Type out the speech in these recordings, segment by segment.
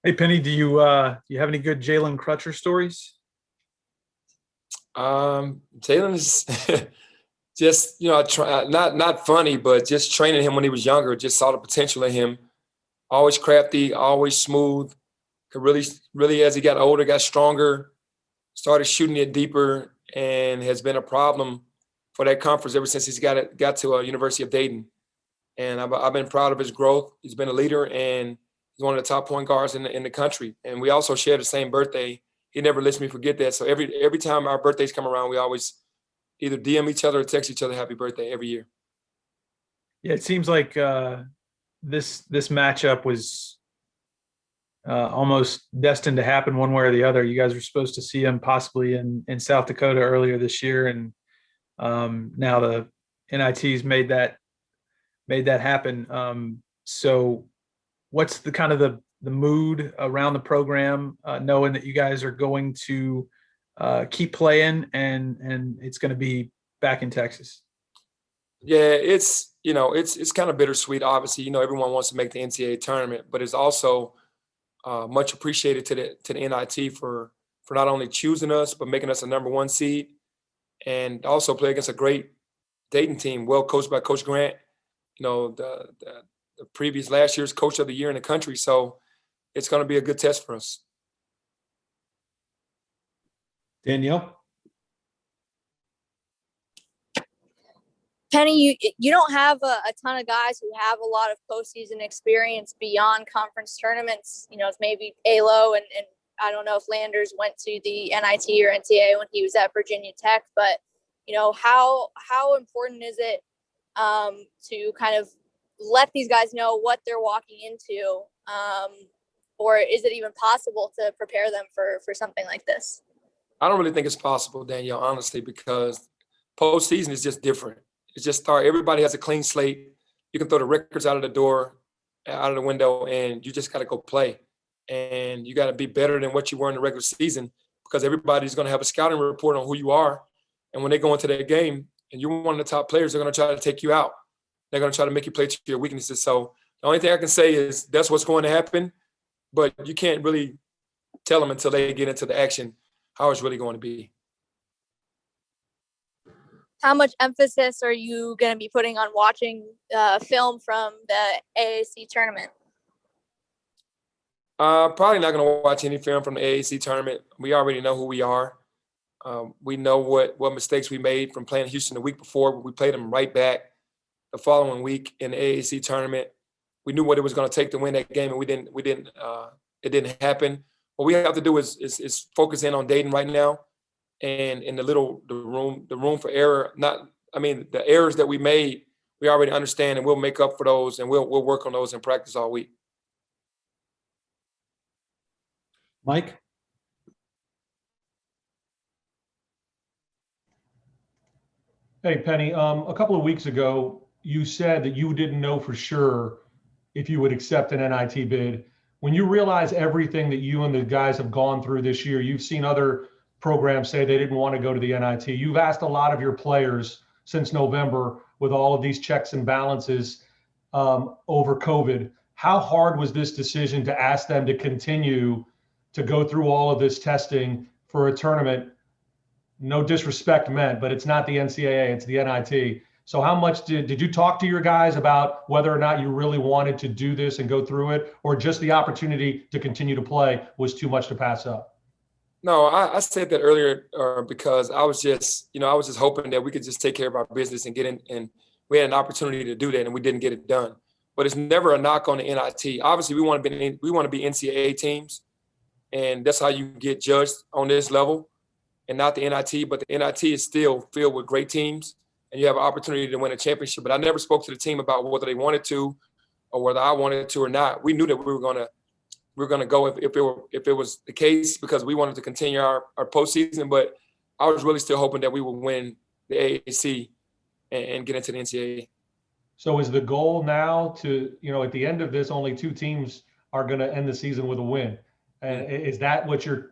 Hey Penny, do you have any good Jalen Crutcher stories? Jalen is just not funny, but just training him when he was younger. Just saw the potential in him. Always crafty, always smooth. Could really as he got older, got stronger. Started shooting it deeper, and has been a problem for that conference ever since got to University of Dayton. And I've been proud of his growth. He's been a leader, and he's one of the top point guards in the country. And we also share the same birthday. He never lets me forget that. So every time our birthdays come around, we always either DM each other or text each other happy birthday every year. Yeah, it seems like this matchup was almost destined to happen one way or the other. You guys were supposed to see him possibly in South Dakota earlier this year, and now the NITs made that happen. So, what's the kind of the mood around the program, knowing that you guys are going to keep playing and it's going to be back in Texas? Yeah, it's kind of bittersweet. Obviously, everyone wants to make the NCAA tournament, but it's also much appreciated to the NIT for not only choosing us but making us a number one seed, and also play against a great Dayton team, well coached by Coach Grant. The previous last year's coach of the year in the country. So it's going to be a good test for us. Danielle? Penny, you don't have a ton of guys who have a lot of postseason experience beyond conference tournaments. It's maybe Alo and I don't know if Landers went to the NIT or NCAA when he was at Virginia Tech, but how important is it to kind of let these guys know what they're walking into, or is it even possible to prepare them for something like this? I don't really think it's possible, Danielle, honestly, because postseason is just different. It's just everybody has a clean slate. You can throw the records out of the door, out of the window, and you just got to go play. And you got to be better than what you were in the regular season, because everybody's going to have a scouting report on who you are. And when they go into that game and you're one of the top players, they're going to try to take you out. They're going to try to make you play to your weaknesses. So the only thing I can say is that's what's going to happen, but you can't really tell them until they get into the action how it's really going to be. How much emphasis are you going to be putting on watching film from the AAC tournament? Probably not going to watch any film from the AAC tournament. We already know who we are. We know what mistakes we made from playing Houston the week before. We played them right back the following week in the AAC tournament. We knew what it was going to take to win that game, and it didn't happen. What we have to do is focus in on Dayton right now, and in the room for error. The errors that we made, we already understand, and we'll make up for those, and we'll work on those in practice all week. Mike? Hey, Penny, a couple of weeks ago, you said that you didn't know for sure if you would accept an NIT bid. When you realize everything that you and the guys have gone through this year, you've seen other programs say they didn't want to go to the NIT. You've asked a lot of your players since November with all of these checks and balances over COVID. How hard was this decision to ask them to continue to go through all of this testing for a tournament? No disrespect meant, but it's not the NCAA, it's the NIT. So how much did you talk to your guys about whether or not you really wanted to do this and go through it, or just the opportunity to continue to play was too much to pass up? No, I said that earlier because I was just hoping that we could just take care of our business and get in, and we had an opportunity to do that, and we didn't get it done. But it's never a knock on the NIT. Obviously, we want to be NCAA teams, and that's how you get judged on this level, and not the NIT. But the NIT is still filled with great teams, and you have an opportunity to win a championship. But I never spoke to the team about whether they wanted to, or whether I wanted to or not. We knew that we were going to go if it was the case, because we wanted to continue our postseason. But I was really still hoping that we would win the AAC and get into the NCAA. So is the goal now to, at the end of this, only two teams are going to end the season with a win? And is that what your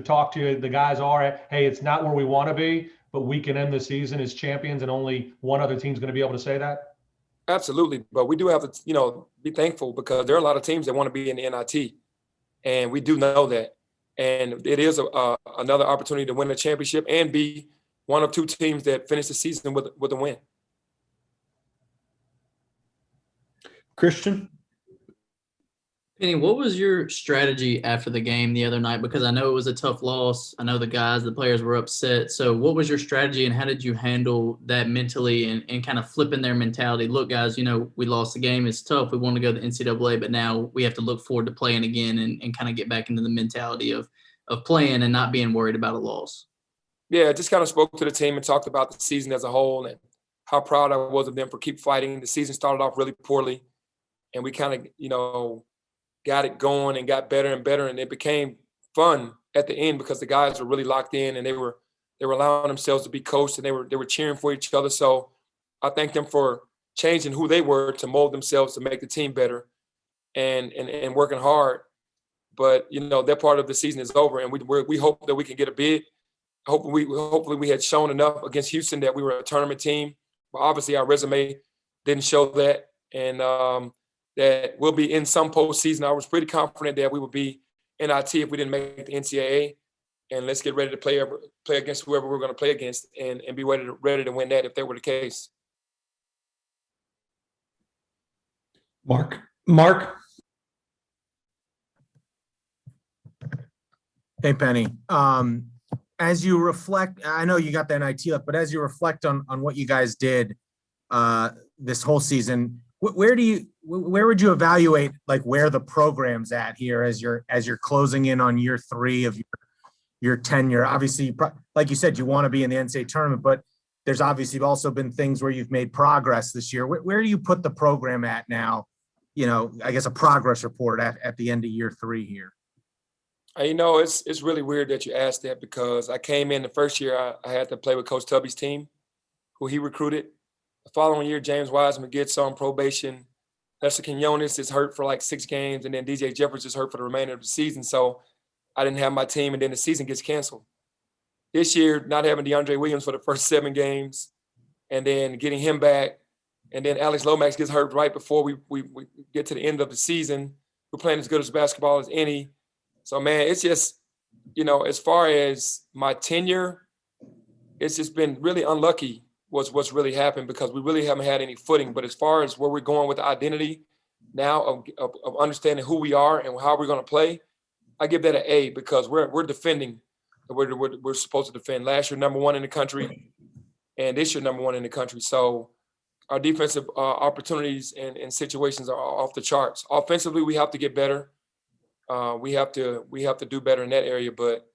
talk to the guys are? Hey, it's not where we want to be, but we can end the season as champions, and only one other team's going to be able to say that? Absolutely. But we do have to, be thankful, because there are a lot of teams that want to be in the NIT. And we do know that. And it is another opportunity to win a championship and be one of two teams that finish the season with a win. Christian? Penny, what was your strategy after the game the other night? Because I know it was a tough loss. I know the players were upset. So what was your strategy and how did you handle that mentally and kind of flipping their mentality? Look, guys, we lost the game. It's tough. We want to go to the NCAA, but now we have to look forward to playing again and kind of get back into the mentality of playing and not being worried about a loss. Yeah, I just kind of spoke to the team and talked about the season as a whole and how proud I was of them for keep fighting. The season started off really poorly, and we kind of, got it going and got better and better, and it became fun at the end because the guys were really locked in and they were allowing themselves to be coached and they were cheering for each other. So I thank them for changing who they were to mold themselves to make the team better and working hard. But that part of the season is over, and we hope that we can get a bid. Hopefully we had shown enough against Houston that we were a tournament team. But obviously our resume didn't show that, and that we'll be in some postseason. I was pretty confident that we would be NIT if we didn't make the NCAA. And let's get ready to play against whoever we're going to play against and be ready to win that if that were the case. Mark? Hey, Penny. As you reflect, I know you got the NIT up, but as you reflect on what you guys did this whole season, where would you evaluate where the program's at here as you're closing in on year 3 of your tenure? Obviously, like you said, you want to be in the NCAA tournament, but there's obviously also been things where you've made progress this year. Where do you put the program at now? I guess a progress report at the end of year 3 here. It's really weird that you asked that because I came in the first year, I had to play with Coach Tubby's team, who he recruited. The following year, James Wiseman gets on probation. Lester Quinones is hurt for 6 games, and then DJ Jeffers is hurt for the remainder of the season. So I didn't have my team, and then the season gets canceled. This year, not having DeAndre Williams for the first 7 games, and then getting him back, and then Alex Lomax gets hurt right before we get to the end of the season. We're playing as good as basketball as any. So, man, it's just, as far as my tenure, it's just been really unlucky what's really happened because we really haven't had any footing. But as far as where we're going with the identity now of understanding who we are and how we're going to play, I give that an A because we're defending. We're supposed to defend. Last year, number 1 in the country, and this year, number 1 in the country. So our defensive opportunities and situations are off the charts. Offensively, we have to get better. We have to do better in that area. But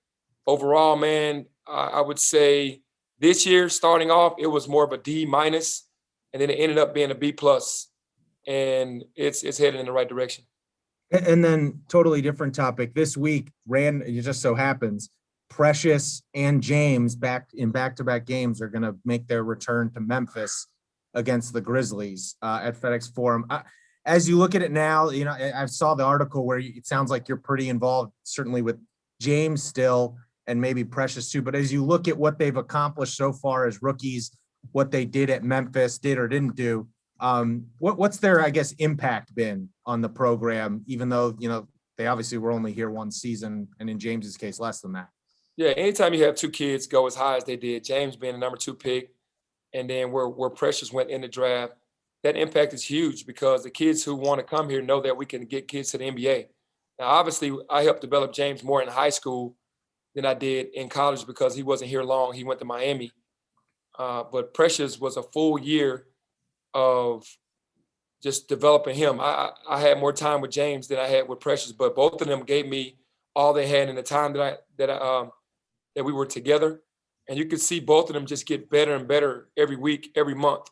overall, man, I would say this year, starting off, it was more of a D-, and then it ended up being a B+, and it's headed in the right direction. And then totally different topic. This week, it just so happens, Precious and James back-to-back games are going to make their return to Memphis against the Grizzlies at FedEx Forum. As you look at it now, I saw the article where it sounds like you're pretty involved, certainly with James still, and maybe Precious too. But as you look at what they've accomplished so far as rookies, what they did at Memphis, did or didn't do, what's their, I guess, impact been on the program, even though, they obviously were only here 1 season, and in James's case, less than that? Yeah, anytime you have 2 kids go as high as they did, James being the number 2 pick, and then where Precious went in the draft, that impact is huge because the kids who want to come here know that we can get kids to the NBA. Now, obviously, I helped develop James more in high school than I did in college because he wasn't here long. He went to Miami. But Precious was a full year of just developing him. I had more time with James than I had with Precious, but both of them gave me all they had in the time that we were together. And you could see both of them just get better and better every week, every month.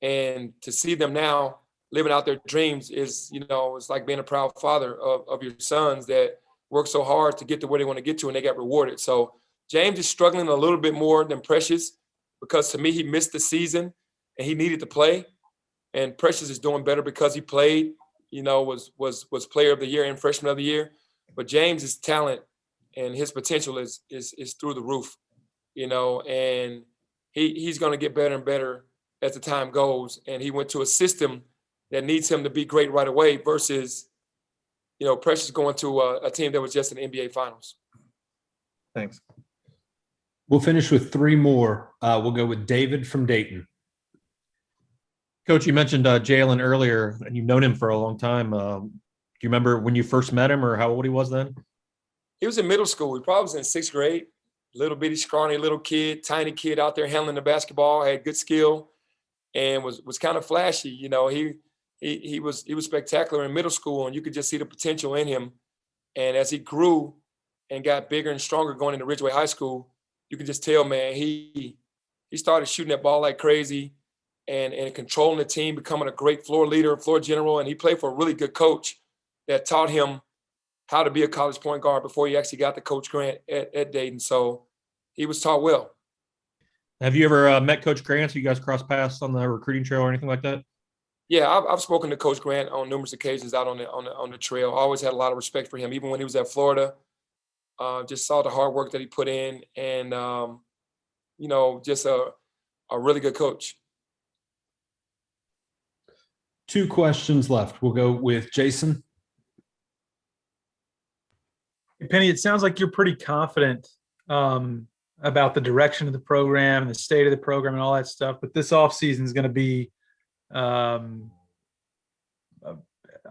And to see them now living out their dreams is, it's like being a proud father of your sons that work so hard to get to where they want to get to, and they got rewarded. So James is struggling a little bit more than Precious because to me, he missed the season and he needed to play. And Precious is doing better because he played, was player of the year and freshman of the year. But James's talent and his potential is through the roof, and he's going to get better and better as the time goes. And he went to a system that needs him to be great right away versus Precious going to a team that was just in the NBA Finals. Thanks. We'll finish with three more. We'll go with David from Dayton. Coach, you mentioned Jalen earlier, and you've known him for a long time. Do you remember when you first met him or how old he was then? He was in middle school. He probably was in 6th grade. Little bitty, scrawny little kid, tiny kid out there handling the basketball, had good skill, and was kind of flashy. He was spectacular in middle school, and you could just see the potential in him. And as he grew and got bigger and stronger going into Ridgeway High School, you could just tell, man, he started shooting that ball like crazy and controlling the team, becoming a great floor leader, floor general, and he played for a really good coach that taught him how to be a college point guard before he actually got the Coach Grant at Dayton. So he was taught well. Have you ever met Coach Grant? So you guys cross paths on the recruiting trail or anything like that? Yeah, I've spoken to Coach Grant on numerous occasions out on the trail. I always had a lot of respect for him, even when he was at Florida. Just saw the hard work that he put in, and just a really good coach. 2 questions left. We'll go with Jason. Penny, it sounds like you're pretty confident about the direction of the program and the state of the program and all that stuff. But this offseason is going to be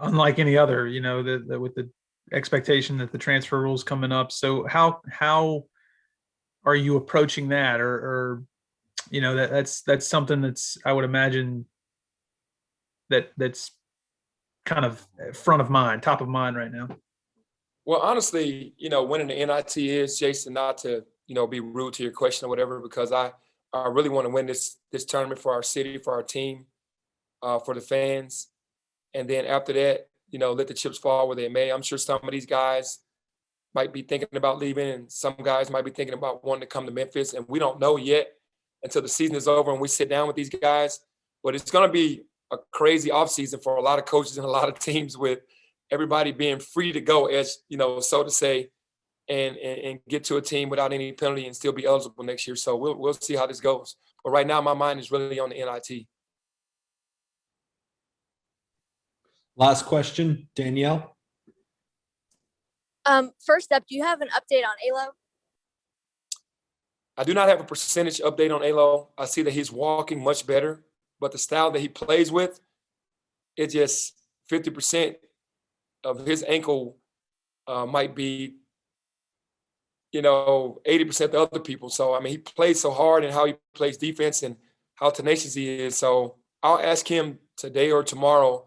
unlike any other, with the expectation that the transfer rules coming up. So how are you approaching that? Or that's something that's, I would imagine, that's kind of front of mind, top of mind right now. Well, honestly, winning the NIT is, Jason, not to, be rude to your question or whatever, because I really want to win this tournament for our city, for our team, for the fans. And then after that, let the chips fall where they may. I'm sure some of these guys might be thinking about leaving, and some guys might be thinking about wanting to come to Memphis. And we don't know yet until the season is over and we sit down with these guys. But it's going to be a crazy offseason for a lot of coaches and a lot of teams, with everybody being free to go, as so to say, and get to a team without any penalty and still be eligible next year. So we'll see how this goes. But right now, my mind is really on the NIT. Last question, Danielle. First up, do you have an update on Alo? I do not have a percentage update on Alo. I see that he's walking much better, but the style that he plays with, it's just 50% of his ankle might be, 80% the other people. So, he plays so hard, and how he plays defense and how tenacious he is. So I'll ask him today or tomorrow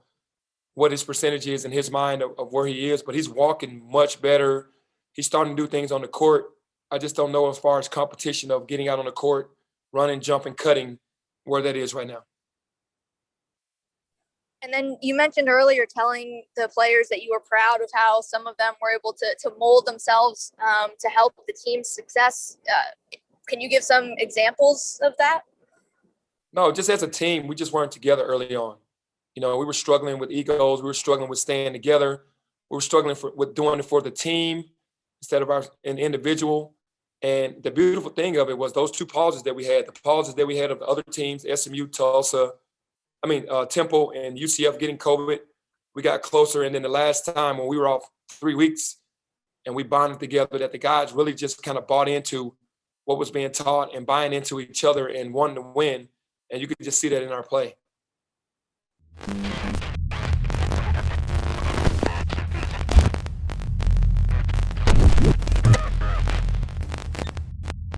what his percentage is in his mind of where he is, but he's walking much better. He's starting to do things on the court. I just don't know as far as competition of getting out on the court, running, jumping, cutting, where that is right now. And then you mentioned earlier telling the players that you were proud of how some of them were able to mold themselves to help the team's success. Can you give some examples of that? No, just as a team, we just weren't together early on. We were struggling with egos. We were struggling with staying together. We were struggling with doing it for the team instead of an individual. And the beautiful thing of it was those 2 pauses that we had, the pauses that we had of the other teams, SMU, Tulsa, Temple and UCF getting COVID, we got closer. And then the last time when we were off 3 weeks and we bonded together, that the guys really just kind of bought into what was being taught and buying into each other and wanting to win. And you could just see that in our play.